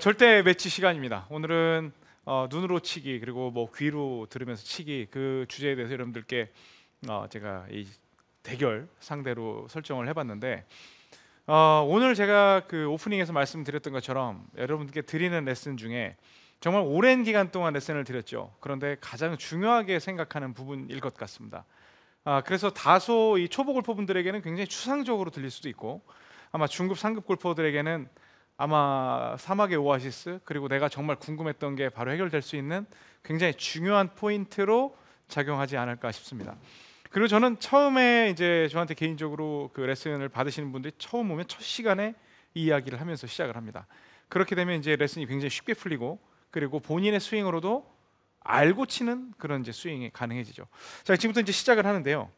절대 매치 시간입니다. 오늘은 눈으로 치기 그리고 뭐 귀로 들으면서 치기 그 주제에 대해서 여러분들께 제가 이 대결 상대로 설정을 해봤는데 오늘 제가 그 오프닝에서 말씀드렸던 것처럼 여러분들께 드리는 레슨 중에 정말 오랜 기간 동안 레슨을 드렸죠. 그런데 가장 중요하게 생각하는 부분일 것 같습니다. 그래서 다소 이 초보 골퍼분들에게는 굉장히 추상적으로 들릴 수도 있고 아마 중급, 상급 골퍼들에게는 아마 사막의 오아시스 그리고 내가 정말 궁금했던 게 바로 해결될 수 있는 굉장히 중요한 포인트로 작용하지 않을까 싶습니다. 그리고 저는 처음에 이제 저한테 개인적으로 그 레슨을 받으시는 분들이 처음 오면 첫 시간에 이 이야기를 하면서 시작을 합니다. 그렇게 되면 이제 레슨이 굉장히 쉽게 풀리고 그리고 본인의 스윙으로도 알고 치는 그런 이제 스윙이 가능해지죠. 자, 지금부터 이제 시작을 하는데요.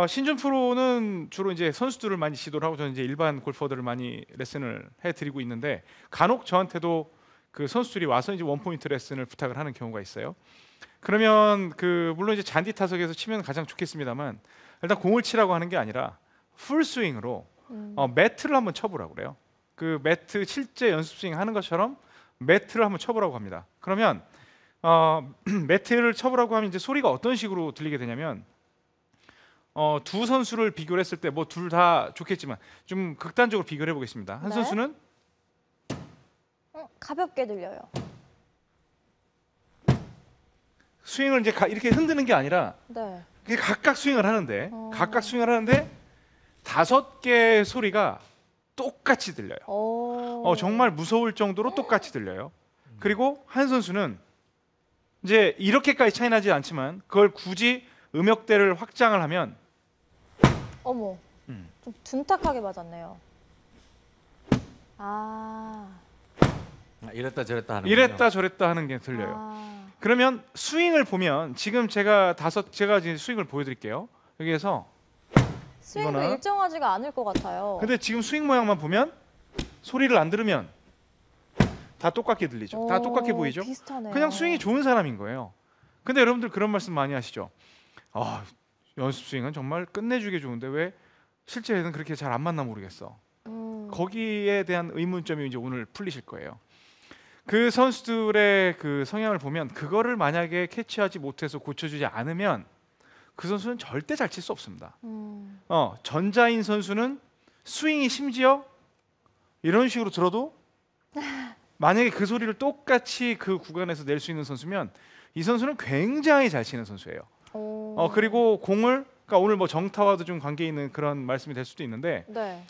신준 프로는 주로 이제 선수들을 많이 지도를 하고 저는 이제 일반 골퍼들을 많이 레슨을 해드리고 있는데 간혹 저한테도 그 선수들이 와서 이제 원포인트 레슨을 부탁을 하는 경우가 있어요. 그러면 그 물론 이제 잔디 타석에서 치면 가장 좋겠습니다만 일단 공을 치라고 하는 게 아니라 풀 스윙으로 매트를 한번 쳐보라고 그래요. 그 매트 실제 연습 스윙 하는 것처럼 매트를 한번 쳐보라고 합니다. 그러면 매트를 쳐보라고 하면 이제 소리가 어떤 식으로 들리게 되냐면 두 선수를 비교를 했을 때 뭐 둘 다 좋겠지만 좀 극단적으로 비교를 해보겠습니다. 한 네. 선수는 가볍게 들려요. 스윙을 이제 이렇게 흔드는 게 아니라 네. 각각 스윙을 하는데 각각 스윙을 하는데 5개의 소리가 똑같이 들려요. 정말 무서울 정도로 똑같이 들려요. 그리고 한 선수는 이제 이렇게까지 차이 나지 않지만 그걸 굳이 음역대를 확장을 하면 어머, 좀 둔탁하게 맞았네요. 이랬다 저랬다 하는 이랬다 저랬다 하는 게 들려요. 그러면 스윙을 보면 지금 제가 이제 스윙을 보여드릴게요. 여기에서 스윙도 이거나. 일정하지가 않을 것 같아요. 근데 지금 스윙 모양만 보면 소리를 안 들으면 다 똑같게 들리죠. 다 똑같게 보이죠. 비슷하네요. 그냥 스윙이 좋은 사람인 거예요. 근데 여러분들 그런 말씀 많이 하시죠. 연습 스윙은 정말 끝내주기 좋은데 왜 실제에는 그렇게 잘 안 맞나 모르겠어. 거기에 대한 의문점이 이제 오늘 풀리실 거예요. 그 선수들의 그 성향을 보면 그거를 만약에 캐치하지 못해서 고쳐주지 않으면 그 선수는 절대 잘 칠 수 없습니다. 전자인 선수는 스윙이 심지어 이런 식으로 들어도 만약에 그 소리를 똑같이 그 구간에서 낼 수 있는 선수면 이 선수는 굉장히 잘 치는 선수예요. 그리고 공을 그러니까 오늘 뭐 정타와도 좀 관계 있는 그런 말씀이 될 수도 있는데 네.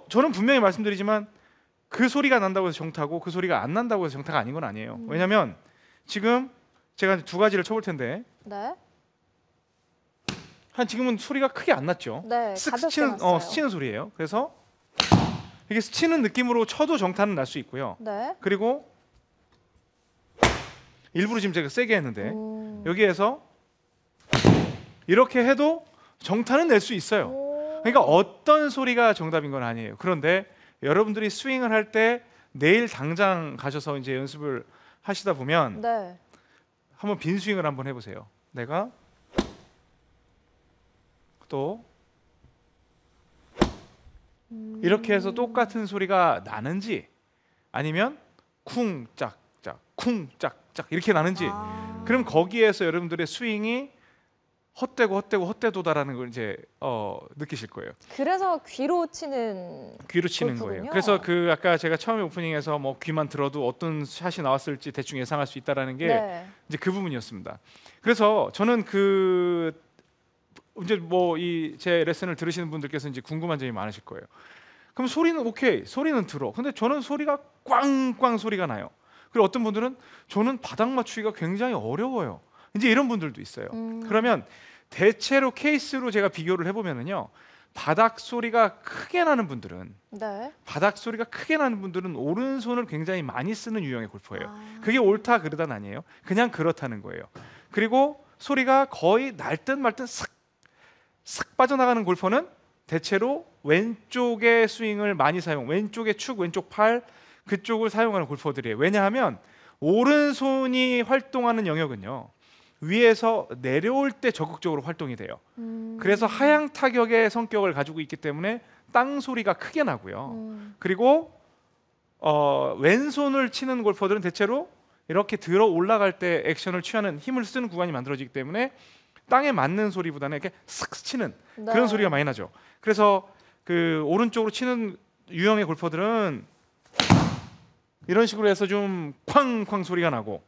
저는 분명히 말씀드리지만 그 소리가 난다고 해서 정타고 그 소리가 안 난다고 해서 정타가 아닌 건 아니에요. 왜냐하면 지금 제가 두 가지를 쳐볼 텐데 네. 지금은 소리가 크게 안 났죠. 네, 쓱 가볍게 스치는, 났어요. 스치는 소리예요. 그래서 이게 스치는 느낌으로 쳐도 정타는 날 수 있고요. 네. 그리고 일부러 지금 제가 세게 했는데 여기에서 이렇게 해도 정타는 낼 수 있어요. 그러니까 어떤 소리가 정답인 건 아니에요. 그런데 여러분들이 스윙을 할 때 내일 당장 가셔서 이제 연습을 하시다 보면 네. 한번 빈 스윙을 한번 해보세요. 내가 또 이렇게 해서 똑같은 소리가 나는지 아니면 쿵짝짝 쿵짝짝 이렇게 나는지 그럼 거기에서 여러분들의 스윙이 헛되도다라는 걸 이제 느끼실 거예요. 그래서 귀로 치는 거예요. 골프군요. 그래서 그 아까 제가 처음에 오프닝에서 뭐 귀만 들어도 어떤 샷이 나왔을지 대충 예상할 수 있다라는 게 네. 이제 그 부분이었습니다. 그래서 저는 그 이제 뭐 이 제 레슨을 들으시는 분들께서 이제 궁금한 점이 많으실 거예요. 그럼 소리는 오케이, 소리는 들어. 근데 저는 소리가 꽝꽝 소리가 나요. 그리고 어떤 분들은 저는 바닥 맞추기가 굉장히 어려워요. 이제 이런 분들도 있어요. 그러면 대체로 케이스로 제가 비교를 해보면은요, 바닥 소리가 크게 나는 분들은 오른손을 굉장히 많이 쓰는 유형의 골퍼예요. 그게 옳다 그르다는 아니에요. 그냥 그렇다는 거예요. 그리고 소리가 거의 날 듯 말 듯 싹 빠져나가는 골퍼는 대체로 왼쪽의 스윙을 많이 왼쪽의 축, 왼쪽 팔 그쪽을 사용하는 골퍼들이에요. 왜냐하면 오른손이 활동하는 영역은요, 위에서 내려올 때 적극적으로 활동이 돼요. 그래서 하향 타격의 성격을 가지고 있기 때문에 땅 소리가 크게 나고요. 그리고 왼손을 치는 골퍼들은 대체로 이렇게 들어 올라갈 때 액션을 취하는 힘을 쓰는 구간이 만들어지기 때문에 땅에 맞는 소리보다는 이렇게 싹 치는 네. 그런 소리가 많이 나죠. 그래서 그 오른쪽으로 치는 유형의 골퍼들은 이런 식으로 해서 좀 쾅쾅 소리가 나고,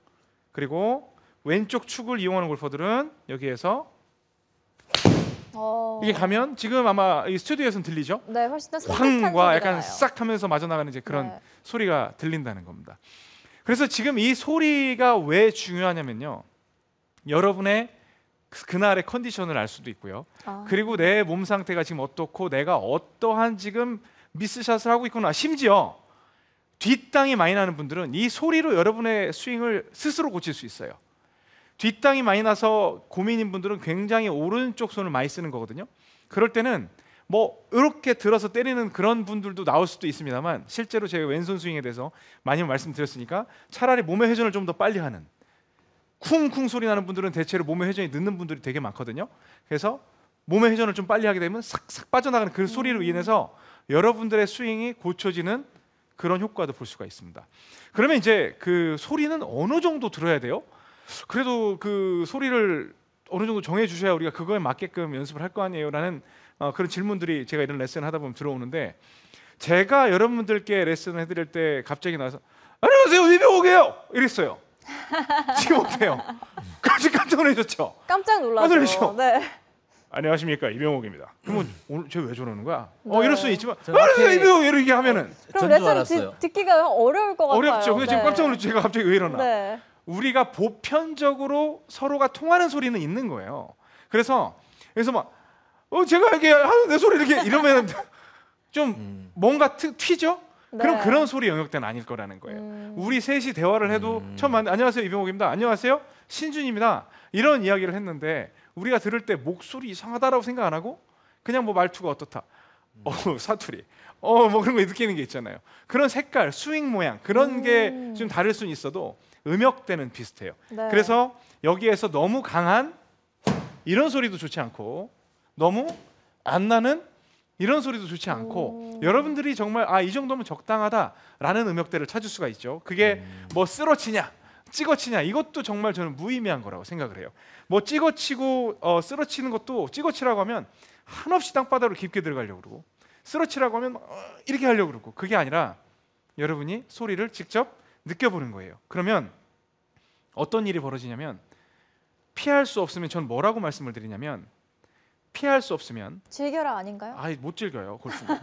그리고 왼쪽 축을 이용하는 골퍼들은 여기에서 이게 가면 지금 아마 이 스튜디오에서는 들리죠? 네, 훨씬 더 산뜻한 쾅과 소리가 약간 나요. 싹 하면서 마저 나가는 이제 그런 네. 소리가 들린다는 겁니다. 그래서 지금 이 소리가 왜 중요하냐면요, 여러분의 그날의 컨디션을 알 수도 있고요. 그리고 내 몸 상태가 지금 어떻고 내가 어떠한 지금 미스샷을 하고 있구나. 심지어 뒷땅이 많이 나는 분들은 이 소리로 여러분의 스윙을 스스로 고칠 수 있어요. 뒷땅이 많이 나서 고민인 분들은 굉장히 오른쪽 손을 많이 쓰는 거거든요. 그럴 때는 뭐 이렇게 들어서 때리는 그런 분들도 나올 수도 있습니다만, 실제로 제가 왼손 스윙에 대해서 많이 말씀드렸으니까 차라리 몸의 회전을 좀 더 빨리 하는, 쿵쿵 소리 나는 분들은 대체로 몸의 회전이 늦는 분들이 되게 많거든요. 그래서 몸의 회전을 좀 빨리 하게 되면 싹싹 빠져나가는 그 소리로 인해서 여러분들의 스윙이 고쳐지는 그런 효과도 볼 수가 있습니다. 그러면 이제 그 소리는 어느 정도 들어야 돼요? 그래도 그 소리를 어느 정도 정해 주셔야 우리가 그거에 맞게끔 연습을 할 거 아니에요라는 그런 질문들이 제가 이런 레슨을 하다 보면 들어오는데, 제가 여러분들께 레슨을 해드릴 때 갑자기 나와서 안녕하세요, 이병옥이에요 이랬어요. 지금 어때요? 깜짝 놀라셨죠? 깜짝 놀라죠. 놀라죠? 네. 안녕하십니까, 이병옥입니다. 그러면 오늘 쟤 왜 저러는 거야? 네. 이럴 수 있지만 저 앞에- 이병옥 이렇게 하면은 그럼 전줄 레슨 알았어요. 듣기가 어려울 것 같아요. 어렵죠. 근데 지금 네. 깜짝 놀랐죠. 제가 갑자기 왜 이러나? 네. 우리가 보편적으로 서로가 통하는 소리는 있는 거예요. 그래서 막 제가 이렇게 하는 내 소리 이렇게 이러면 좀 뭔가 튀죠? 그럼 네. 그런 소리 영역대는 아닐 거라는 거예요. 우리 셋이 대화를 해도 처음 안녕하세요, 이병옥입니다. 안녕하세요, 신준입니다. 이런 이야기를 했는데 우리가 들을 때 목소리 이상하다라고 생각 안 하고 그냥 뭐 말투가 어떻다, 사투리, 뭐 그런 거 느끼는 게 있잖아요. 그런 색깔, 스윙 모양 그런 게 좀 다를 수는 있어도 음역대는 비슷해요. 네. 그래서 여기에서 너무 강한 이런 소리도 좋지 않고 너무 안 나는 이런 소리도 좋지 않고, 여러분들이 정말 이 정도면 적당하다라는 음역대를 찾을 수가 있죠. 그게 뭐 쓰러치냐 찍어치냐 이것도 정말 저는 무의미한 거라고 생각을 해요. 뭐 찍어치고 쓰러치는 것도, 찍어치라고 하면 한없이 땅바닥으로 깊게 들어가려고 그러고, 쓰러치라고 하면 이렇게 하려고 그러고, 그게 아니라 여러분이 소리를 직접 느껴보는 거예요. 그러면 어떤 일이 벌어지냐면, 피할 수 없으면 전 뭐라고 말씀을 드리냐면, 피할 수 없으면 즐겨라 아닌가요? 못 즐겨요, 골프는.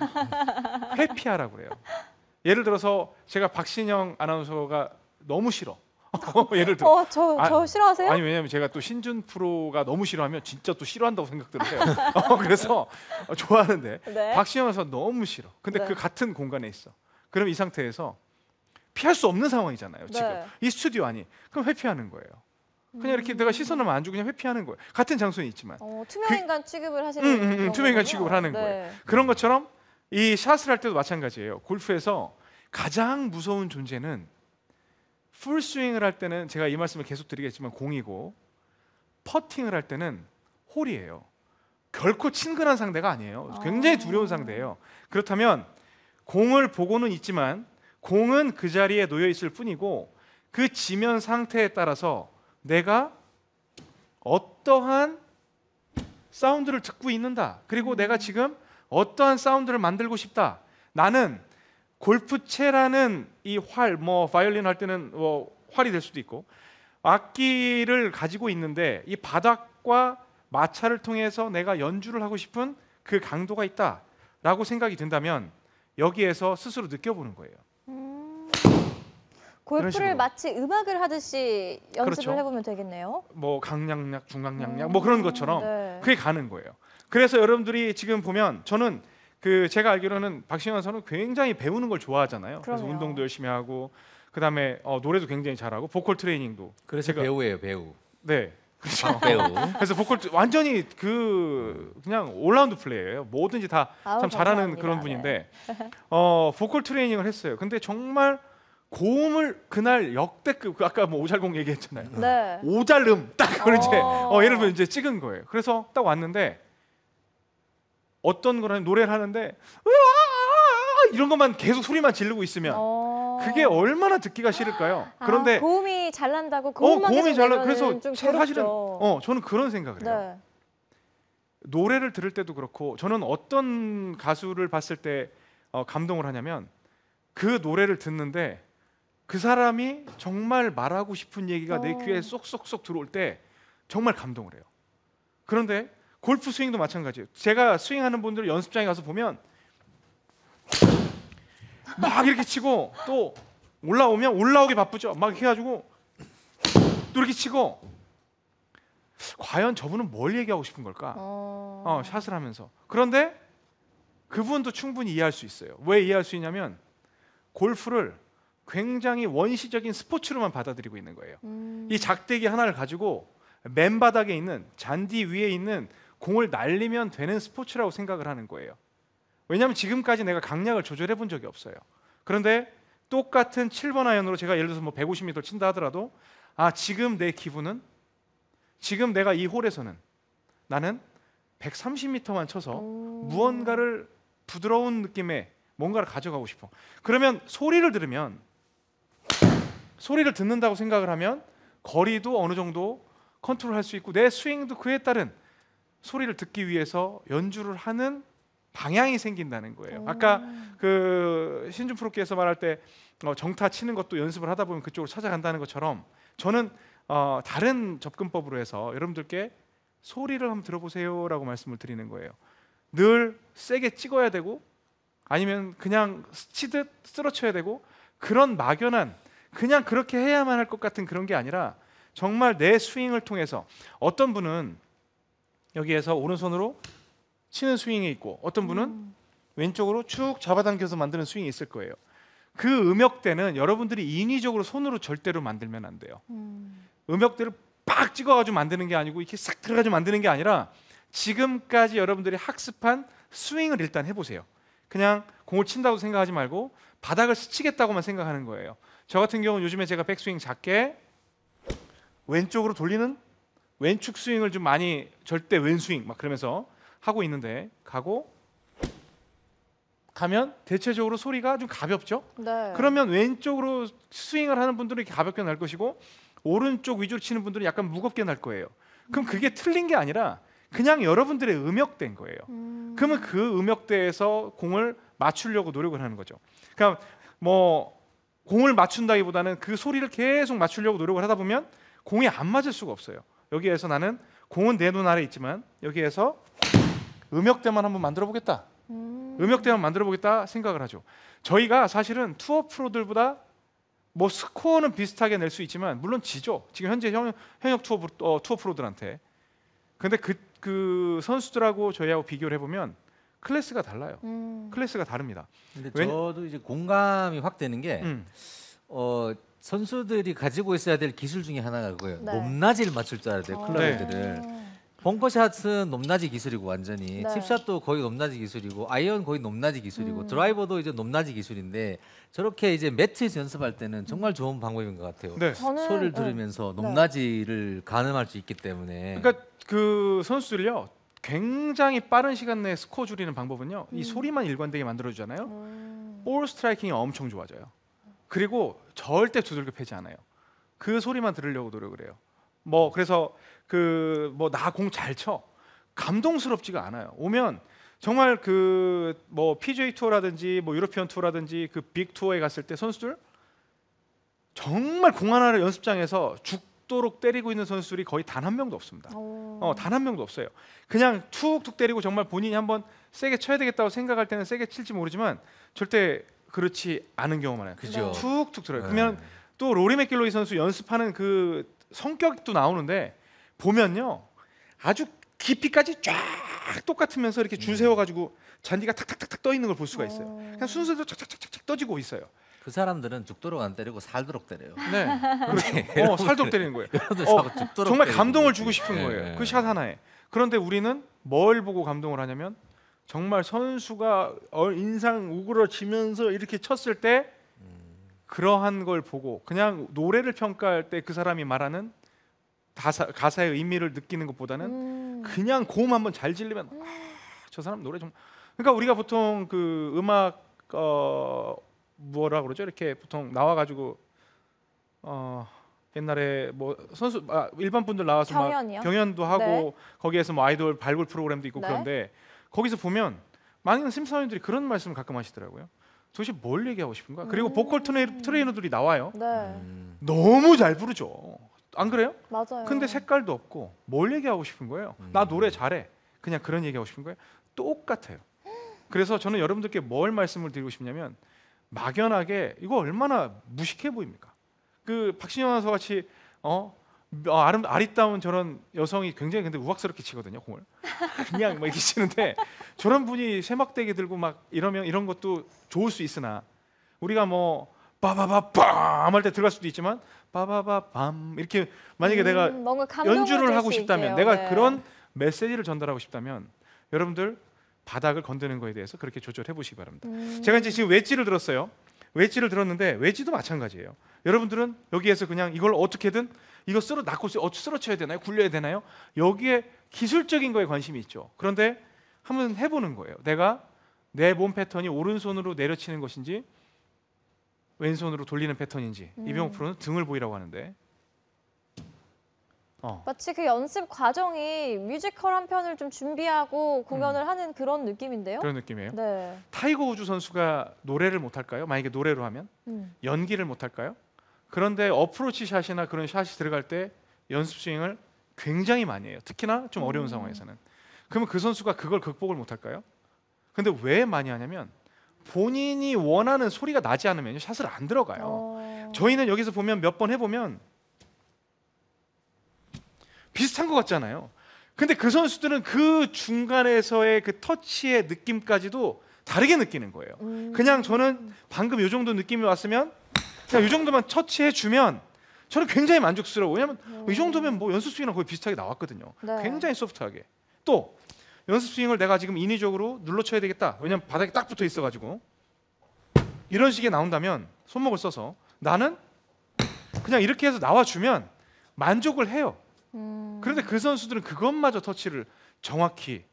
회피하라고 그래요. 예를 들어서 제가 박신영 아나운서가 너무 싫어. 예를 들어. 저 싫어하세요? 아니 왜냐면 제가 또 신준 프로가 너무 싫어하면 진짜 또 싫어한다고 생각들을 해요. 그래서 좋아하는데 네. 박신영 선수 너무 싫어. 근데 네. 그 같은 공간에 있어. 그럼 이 상태에서 피할 수 없는 상황이잖아요. 지금 네. 이 스튜디오 아니. 그럼 회피하는 거예요. 그냥 이렇게 내가 시선을 안 주고 그냥 회피하는 거예요. 같은 장소에 있지만 투명인간 취급을 하시는 그런 투명인간 거군요. 취급을 하는 네. 거예요. 그런 것처럼 이 샷을 할 때도 마찬가지예요. 골프에서 가장 무서운 존재는, 풀 스윙을 할 때는 제가 이 말씀을 계속 드리겠지만 공이고, 퍼팅을 할 때는 홀이에요. 결코 친근한 상대가 아니에요. 굉장히 두려운 상대예요. 그렇다면 공을 보고는 있지만 공은 그 자리에 놓여 있을 뿐이고, 그 지면 상태에 따라서 내가 어떠한 사운드를 듣고 있는다, 그리고 내가 지금 어떠한 사운드를 만들고 싶다. 나는 골프채라는 이 활, 바이올린 할 때는 활이 될 수도 있고, 악기를 가지고 있는데 이 바닥과 마찰을 통해서 내가 연주를 하고 싶은 그 강도가 있다라고 생각이 든다면 여기에서 스스로 느껴보는 거예요. 골프를 식으로. 마치 음악을 하듯이 연습을 그렇죠. 해보면 되겠네요. 뭐 강약약, 중강약약 뭐 그런 것처럼 네. 그게 가는 거예요. 그래서 여러분들이 지금 보면, 저는 제가 알기로는 박신영 선수는 굉장히 배우는 걸 좋아하잖아요. 그래서 그럼요. 운동도 열심히 하고, 그다음에 노래도 굉장히 잘하고, 보컬 트레이닝도. 그래서 배우예요, 배우. 네. 그렇죠. 배우. 그래서 보컬 완전히 그냥 올라운드 플레이예요. 뭐든지 다 참 잘하는 감사합니다. 그런 분인데 보컬 트레이닝을 했어요. 근데 정말 고음을 그날 역대급, 아까 뭐 오잘공 얘기했잖아요. 네. 오잘음 딱 그걸 이제 어. 예를 들면 이제 찍은 거예요. 그래서 딱 왔는데 어떤 거라는 노래를 하는데 으아 이런 것만 계속 소리만 지르고 있으면 그게 얼마나 듣기가 싫을까요? 그런데 고음이 잘 난다고 고음만 고음이 계속 잘 나. 내면은 그래서 좀 사실은 괴롭죠. 저는 그런 생각을 해요. 네. 노래를 들을 때도 그렇고 저는 어떤 가수를 봤을 때 감동을 하냐면 그 노래를 듣는데 그 사람이 정말 말하고 싶은 얘기가 내 귀에 쏙쏙쏙 들어올 때 정말 감동을 해요. 그런데 골프 스윙도 마찬가지예요. 제가 스윙하는 분들 연습장에 가서 보면 막 이렇게 치고 또 올라오면 올라오기 바쁘죠. 막 이렇게 해가지고 또 이렇게 치고 과연 저분은 뭘 얘기하고 싶은 걸까? 샷을 하면서. 그런데 그분도 충분히 이해할 수 있어요. 왜 이해할 수 있냐면 골프를 굉장히 원시적인 스포츠로만 받아들이고 있는 거예요. 이 작대기 하나를 가지고 맨바닥에 있는 잔디 위에 있는 공을 날리면 되는 스포츠라고 생각을 하는 거예요. 왜냐하면 지금까지 내가 강약을 조절해 본 적이 없어요. 그런데 똑같은 7번 아이언으로 제가 예를 들어서 뭐 150m 친다 하더라도 지금 내 기분은 지금 내가 이 홀에서는 나는 130m만 쳐서 무언가를 부드러운 느낌의 뭔가를 가져가고 싶어. 그러면 소리를 들으면 소리를 듣는다고 생각을 하면 거리도 어느 정도 컨트롤할 수 있고 내 스윙도 그에 따른 소리를 듣기 위해서 연주를 하는 방향이 생긴다는 거예요. 아까 그 신준 프로께서 말할 때 정타 치는 것도 연습을 하다 보면 그쪽으로 찾아간다는 것처럼 저는 다른 접근법으로 해서 여러분들께 소리를 한번 들어보세요라고 말씀을 드리는 거예요. 늘 세게 찍어야 되고 아니면 그냥 스치듯 쓰러쳐야 되고 그런 막연한 그냥 그렇게 해야만 할 것 같은 그런 게 아니라 정말 내 스윙을 통해서 어떤 분은 여기에서 오른손으로 치는 스윙이 있고 어떤 분은 왼쪽으로 쭉 잡아당겨서 만드는 스윙이 있을 거예요. 그 음역대는 여러분들이 인위적으로 손으로 절대로 만들면 안 돼요. 음역대를 빡 찍어가지고 만드는 게 아니고 이렇게 싹 들어가지고 만드는 게 아니라 지금까지 여러분들이 학습한 스윙을 일단 해보세요. 그냥 공을 친다고 생각하지 말고 바닥을 스치겠다고만 생각하는 거예요. 저 같은 경우는 요즘에 제가 백스윙 작게 왼쪽으로 돌리는 왼축 스윙을 좀 많이 절대 왼스윙 막 그러면서 하고 있는데 가면 대체적으로 소리가 좀 가볍죠? 네. 그러면 왼쪽으로 스윙을 하는 분들은 이렇게 가볍게 날 것이고 오른쪽 위주로 치는 분들은 약간 무겁게 날 거예요. 그럼 그게 틀린 게 아니라 그냥 여러분들의 음역대인 거예요. 그러면 그 음역대에서 공을 맞추려고 노력을 하는 거죠. 그러니까 뭐 공을 맞춘다기보다는 그 소리를 계속 맞추려고 노력을 하다 보면 공이 안 맞을 수가 없어요. 여기에서 나는 공은 내 눈 아래 있지만 여기에서 음역대만 한번 만들어 보겠다. 음역대만 만들어 보겠다 생각을 하죠. 저희가 사실은 투어 프로들보다 뭐 스코어는 비슷하게 낼 수 있지만 물론 지죠. 지금 현재 현역 투어 프로들한테. 근데 그 선수들하고 저희하고 비교를 해보면 클래스가 달라요. 클래스가 다릅니다. 근데 저도 이제 공감이 확 되는 게 선수들이 가지고 있어야 될 기술 중에 하나가 그거예요. 네. 높낮이를 맞출 줄 알아야 돼요. 클럽들을. 벙커샷은 높낮이 기술이고 완전히 네. 칩샷도 거의 높낮이 기술이고 아이언 거의 높낮이 기술이고 드라이버도 이제 높낮이 기술인데 저렇게 이제 매트에서 연습할 때는 정말 좋은 방법인 것 같아요. 네. 소리를 들으면서 높낮이를 가늠할 수 있기 때문에. 그러니까 그 선수들요 굉장히 빠른 시간 내에 스코어 줄이는 방법은요 이 소리만 일관되게 만들어주잖아요. 볼 스트라이킹이 엄청 좋아져요. 그리고 절대 두들겨 패지 않아요. 그 소리만 들으려고 노력을 해요. 뭐 그래서 그 뭐 나 공 잘 쳐 감동스럽지가 않아요. 오면 정말 그 뭐 PGA 투어라든지 뭐 유로피언 투어라든지 그 빅 투어에 갔을 때 선수들 정말 공 하나를 연습장에서 죽도록 때리고 있는 선수들이 거의 단 한 명도 없습니다. 단 한 명도 없어요. 그냥 툭툭 때리고 정말 본인이 한번 세게 쳐야 되겠다고 생각할 때는 세게 칠지 모르지만 절대 그렇지 않은 경우 많아요. 그죠. 툭툭 들어요. 네. 그러면 또 로리 맥길로이 선수 연습하는 그 성격도 나오는데 보면요 아주 깊이까지 쫙 똑같으면서 이렇게 줄 세워가지고 잔디가 탁탁탁탁 떠 있는 걸 볼 수가 있어요. 그냥 순서대로 착착착착 떠지고 있어요. 그 사람들은 죽도록 안 때리고 살도록 때려요. 네, 그렇죠. 살도 때리는 거예요. 죽도록 정말 때리고 감동을 있지. 주고 싶은 네, 거예요. 네. 그 샷 하나에. 그런데 우리는 뭘 보고 감동을 하냐면 정말 선수가 인상 우그러지면서 이렇게 쳤을 때 그러한 걸 보고 그냥 노래를 평가할 때 그 사람이 말하는 가사의 의미를 느끼는 것보다는 그냥 고음 한번 잘 질리면 저 사람 노래 좀 그러니까 우리가 보통 그 음악 뭐라 그러죠? 이렇게 보통 나와가지고 옛날에 뭐 선수 일반 분들 나와서 경연이요? 막 경연도 하고 네. 거기에서 뭐 아이돌 발굴 프로그램도 있고 네. 그런데 거기서 보면 많은 심사위원들이 그런 말씀을 가끔 하시더라고요. 도대체 뭘 얘기하고 싶은가? 그리고 보컬 트레이너들이 나와요. 네. 너무 잘 부르죠. 안 그래요? 맞아요. 근데 색깔도 없고 뭘 얘기하고 싶은 거예요? 나 노래 잘해. 그냥 그런 얘기하고 싶은 거예요? 똑같아요. 그래서 저는 여러분들께 뭘 말씀을 드리고 싶냐면 막연하게 이거 얼마나 무식해 보입니까? 그 박신영 아나운서 같이 아리따운 저런 여성이 굉장히 근데 우악스럽게 치거든요 공을 그냥 막 이렇게 치는데 저런 분이 쇠막대기 들고 막 이러면 이런 것도 좋을 수 있으나 우리가 뭐 빠바바밤 할 때 들어갈 수도 있지만 빠바바밤 이렇게 만약에 내가 뭔가 감동을 연주를 줄 하고 수 싶다면 있게요. 내가 네. 그런 메시지를 전달하고 싶다면 여러분들 바닥을 건드는 거에 대해서 그렇게 조절해 보시기 바랍니다. 제가 이제 지금 웨지를 들었어요. 웨지를 들었는데 웨지도 마찬가지예요. 여러분들은 여기에서 그냥 이걸 어떻게든 이거 쓰러쳐야 되나요? 굴려야 되나요? 여기에 기술적인 거에 관심이 있죠. 그런데 한번 해보는 거예요. 내가 내 몸 패턴이 오른손으로 내려치는 것인지 왼손으로 돌리는 패턴인지 이병욱 프로는 등을 보이라고 하는데 마치 그 연습 과정이 뮤지컬 한 편을 좀 준비하고 공연을 하는 그런 느낌인데요. 그런 느낌이에요. 네. 타이거 우즈 선수가 노래를 못할까요? 만약에 노래로 하면 연기를 못할까요? 그런데 어프로치 샷이나 그런 샷이 들어갈 때 연습 스윙을 굉장히 많이 해요. 특히나 좀 어려운 상황에서는. 그러면 그 선수가 그걸 극복을 못할까요? 근데 왜 많이 하냐면 본인이 원하는 소리가 나지 않으면 샷을 안 들어가요. 저희는 여기서 보면 몇 번 해보면 비슷한 것 같잖아요. 근데 그 선수들은 그 중간에서의 그 터치의 느낌까지도 다르게 느끼는 거예요. 그냥 저는 방금 이 정도 느낌이 왔으면 그냥 이 정도만 터치해 주면 저는 굉장히 만족스러워. 왜냐면 이 정도면 뭐 연습 스윙이랑 거의 비슷하게 나왔거든요. 네. 굉장히 소프트하게. 또 연습 스윙을 내가 지금 인위적으로 눌러쳐야 되겠다. 왜냐면 바닥에 딱 붙어 있어가지고 이런 식의 나온다면 손목을 써서 나는 그냥 이렇게 해서 나와주면 만족을 해요. 그런데 그 선수들은 그것마저 터치를 정확히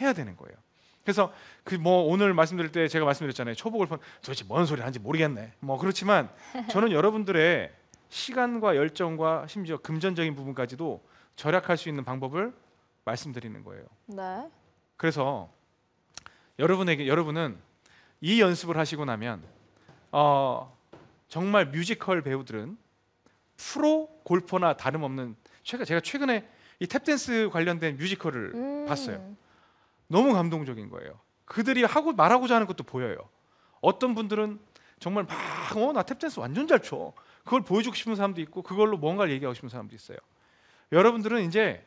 해야 되는 거예요. 그래서 그 뭐 오늘 말씀드릴 때 제가 말씀드렸잖아요. 초보 골프는 도대체 뭔 소리 하는지 모르겠네. 뭐 그렇지만 저는 여러분들의 시간과 열정과 심지어 금전적인 부분까지도 절약할 수 있는 방법을 말씀드리는 거예요. 네. 그래서 여러분은 이 연습을 하시고 나면 정말 뮤지컬 배우들은 프로 골퍼나 다름없는 제가 최근에 이 탭댄스 관련된 뮤지컬을 봤어요. 너무 감동적인 거예요. 그들이 말하고자 하는 것도 보여요. 어떤 분들은 정말 나 탭댄스 완전 잘 춰. 그걸 보여주고 싶은 사람도 있고 그걸로 뭔가를 얘기하고 싶은 사람도 있어요. 여러분들은 이제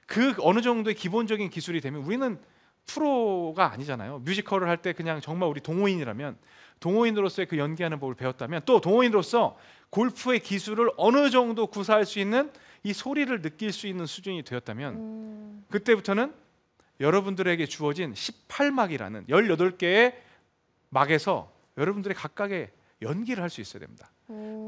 그 어느 정도의 기본적인 기술이 되면 우리는 프로가 아니잖아요. 뮤지컬을 할 때 그냥 정말 우리 동호인이라면 동호인으로서의 그 연기하는 법을 배웠다면 또 동호인으로서 골프의 기술을 어느 정도 구사할 수 있는 이 소리를 느낄 수 있는 수준이 되었다면 그때부터는 여러분들에게 주어진 18막이라는 18개의 막에서 여러분들의 각각의 연기를 할 수 있어야 됩니다.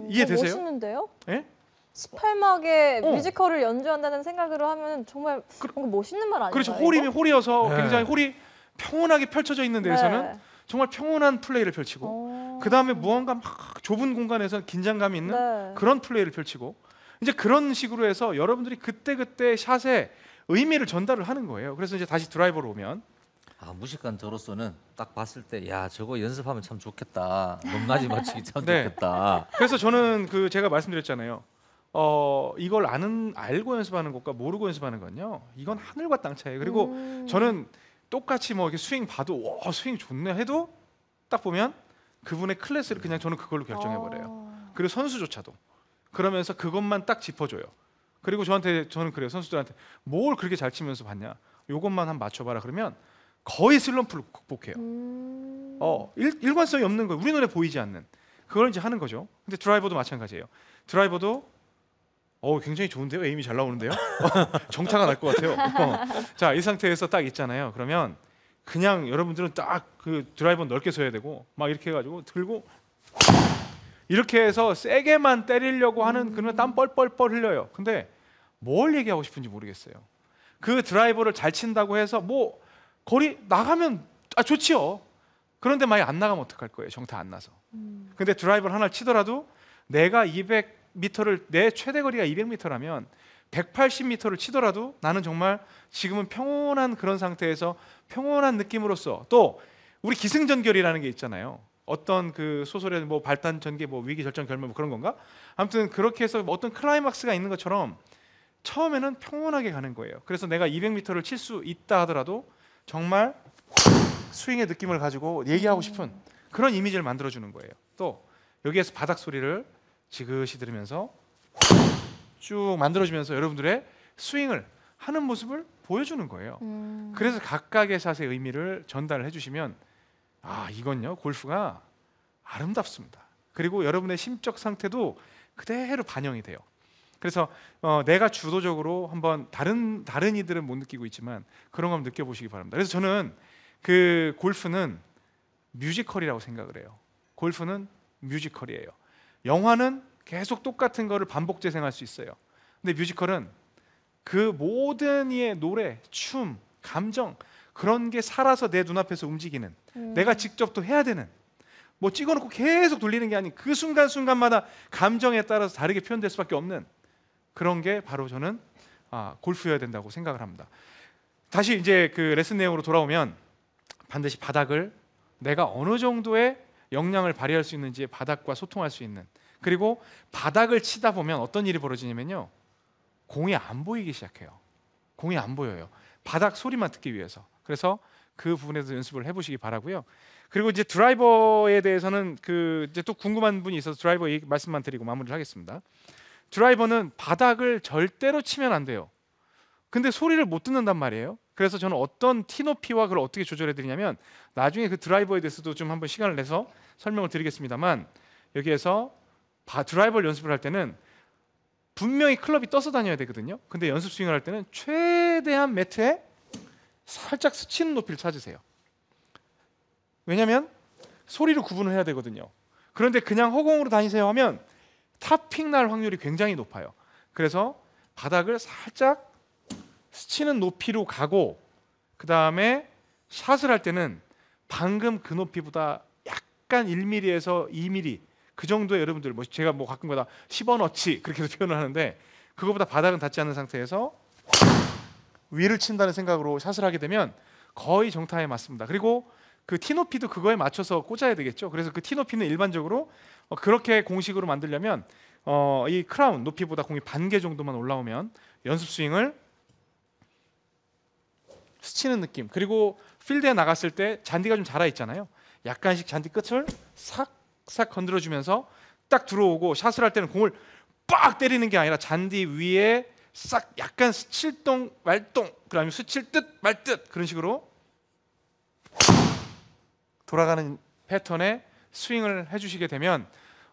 이해되세요? 멋있는데요? 예? 18막의 뮤지컬을 연주한다는 생각으로 하면 정말 뭔가 멋있는 말 아닌가요? 그렇죠. 홀이어서 네. 굉장히 홀이 평온하게 펼쳐져 있는 데에서는 네. 정말 평온한 플레이를 펼치고 그 다음에 무언가 막 좁은 공간에서 긴장감이 있는 네. 그런 플레이를 펼치고 이제 그런 식으로 해서 여러분들이 그때 샷에 의미를 전달을 하는 거예요. 그래서 이제 다시 드라이버로 오면 무식한 저로서는 딱 봤을 때 야 저거 연습하면 참 좋겠다. 높낮이 맞추기 참 네. 좋겠다. 그래서 저는 제가 말씀드렸잖아요. 이걸 알고 연습하는 것과 모르고 연습하는 건요. 이건 하늘과 땅 차이에요. 그리고 저는 똑같이 뭐 이렇게 스윙 봐도 와 스윙 좋네 해도 딱 보면 그분의 클래스를 그냥 저는 그걸로 결정해 버려요. 그리고 선수조차도 그러면서 그것만 딱 짚어줘요. 그리고 저는 그래요. 선수들한테 뭘 그렇게 잘 치면서 봤냐? 요것만 한번 맞춰봐라. 그러면 거의 슬럼프를 극복해요. 일관성이 없는 거예요. 우리 눈에 보이지 않는 그걸 이제 하는 거죠. 근데 드라이버도 마찬가지예요. 드라이버도 굉장히 좋은데요. 에임이 잘 나오는데요. 정타가 날 것 같아요. 자, 이 상태에서 딱 있잖아요. 그러면 그냥 여러분들은 딱 그 드라이버 넓게 서야 되고 막 이렇게 해가지고 들고 이렇게 해서 세게만 때리려고 하는 그러면 땀 뻘뻘뻘 흘려요. 근데 뭘 얘기하고 싶은지 모르겠어요. 그 드라이버를 잘 친다고 해서 뭐 거리 나가면 좋지요. 그런데 만약 안 나가면 어떡할 거예요? 정타 안 나서. 근데 드라이버를 하나 치더라도 내가 200m를 내 최대 거리가 200m라면 180m를 치더라도 나는 정말 지금은 평온한 그런 상태에서 평온한 느낌으로써 또 우리 기승전결이라는 게 있잖아요. 어떤 그 소설에 뭐 발단 전개 뭐 위기 절정 결말 뭐 그런 건가? 아무튼 그렇게 해서 어떤 클라이막스가 있는 것처럼 처음에는 평온하게 가는 거예요. 그래서 내가 200m를 칠 수 있다 하더라도 정말 스윙의 느낌을 가지고 얘기하고 싶은 그런 이미지를 만들어 주는 거예요. 또 여기에서 바닥 소리를 지그시 들으면서 쭉 만들어주면서 여러분들의 스윙을 하는 모습을 보여주는 거예요. 그래서 각각의 샷의 의미를 전달을 해주시면 아 이건요 골프가 아름답습니다. 그리고 여러분의 심적 상태도 그대로 반영이 돼요. 그래서 내가 주도적으로 한번 다른 이들은 못 느끼고 있지만 그런 걸 느껴보시기 바랍니다. 그래서 저는 그 골프는 뮤지컬이라고 생각을 해요. 골프는 뮤지컬이에요. 영화는 계속 똑같은 거를 반복 재생할 수 있어요. 근데 뮤지컬은 그 모든 이의 노래, 춤, 감정 그런 게 살아서 내 눈앞에서 움직이는 내가 직접 또 해야 되는 뭐 찍어놓고 계속 돌리는 게 아닌 그 순간순간마다 감정에 따라서 다르게 표현될 수밖에 없는 그런 게 바로 저는 골프여야 된다고 생각을 합니다. 다시 이제 그 레슨 내용으로 돌아오면 반드시 바닥을 내가 어느 정도의 역량을 발휘할 수 있는지 바닥과 소통할 수 있는 그리고 바닥을 치다 보면 어떤 일이 벌어지냐면요 공이 안 보이기 시작해요. 공이 안 보여요. 바닥 소리만 듣기 위해서. 그래서 그 부분에서 연습을 해보시기 바라고요. 그리고 이제 드라이버에 대해서는 그 이제 또 궁금한 분이 있어서 드라이버 말씀만 드리고 마무리를 하겠습니다. 드라이버는 바닥을 절대로 치면 안 돼요. 근데 소리를 못 듣는단 말이에요. 그래서 저는 어떤 티 높이와 그걸 어떻게 조절해 드리냐면 나중에 그 드라이버에 대해서도 좀 한번 시간을 내서 설명을 드리겠습니다만 여기에서 드라이버를 연습을 할 때는 분명히 클럽이 떠서 다녀야 되거든요. 근데 연습 스윙을 할 때는 최대한 매트에 살짝 스치는 높이를 찾으세요. 왜냐하면 소리로 구분을 해야 되거든요. 그런데 그냥 허공으로 다니세요 하면 탑핑 날 확률이 굉장히 높아요. 그래서 바닥을 살짝 스치는 높이로 가고 그 다음에 샷을 할 때는 방금 그 높이보다 약간 1mm에서 2mm 그 정도의 여러분들 뭐 제가 뭐 가끔가다 10원어치 그렇게 해서 표현을 하는데 그거보다 바닥은 닿지 않는 상태에서 위를 친다는 생각으로 샷을 하게 되면 거의 정타에 맞습니다. 그리고 그 티 높이도 그거에 맞춰서 꽂아야 되겠죠. 그래서 그 티 높이는 일반적으로 그렇게 공식으로 만들려면 이 크라운 높이보다 공이 반 개 정도만 올라오면 연습 스윙을 스치는 느낌 그리고 필드에 나갔을 때 잔디가 좀 자라 있잖아요. 약간씩 잔디 끝을 싹 건드려주면서 딱 들어오고 샷을 할 때는 공을 빡 때리는 게 아니라 잔디 위에 싹 약간 스칠 동 말동 그다음에 스칠 듯 말 듯 그런 식으로 돌아가는 패턴의 스윙을 해주시게 되면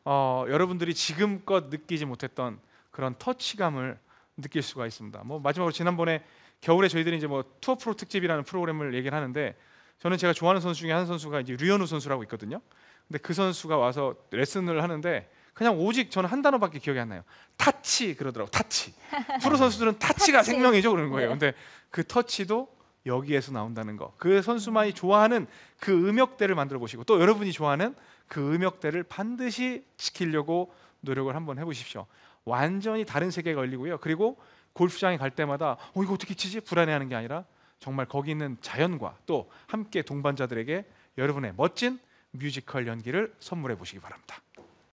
여러분들이 지금껏 느끼지 못했던 그런 터치감을 느낄 수가 있습니다. 뭐 마지막으로 지난번에 겨울에 저희들이 이제 뭐 투어 프로 특집이라는 프로그램을 얘기를 하는데 저는 제가 좋아하는 선수 중에 한 선수가 이제 류현우 선수라고 있거든요. 근데 그 선수가 와서 레슨을 하는데 그냥 오직 저는 한 단어밖에 기억이 안 나요. 타치 그러더라고. 타치. 프로 선수들은 타치가 타치. 생명이죠 그러는 거예요. 네. 근데 그 터치도 여기에서 나온다는 거. 그 선수만이 좋아하는 그 음역대를 만들어 보시고 또 여러분이 좋아하는 그 음역대를 반드시 지키려고 노력을 한번 해보십시오. 완전히 다른 세계가 열리고요. 그리고 골프장에 갈 때마다 이거 어떻게 치지? 불안해하는 게 아니라 정말 거기 있는 자연과 또 함께 동반자들에게 여러분의 멋진 뮤지컬 연기를 선물해 보시기 바랍니다.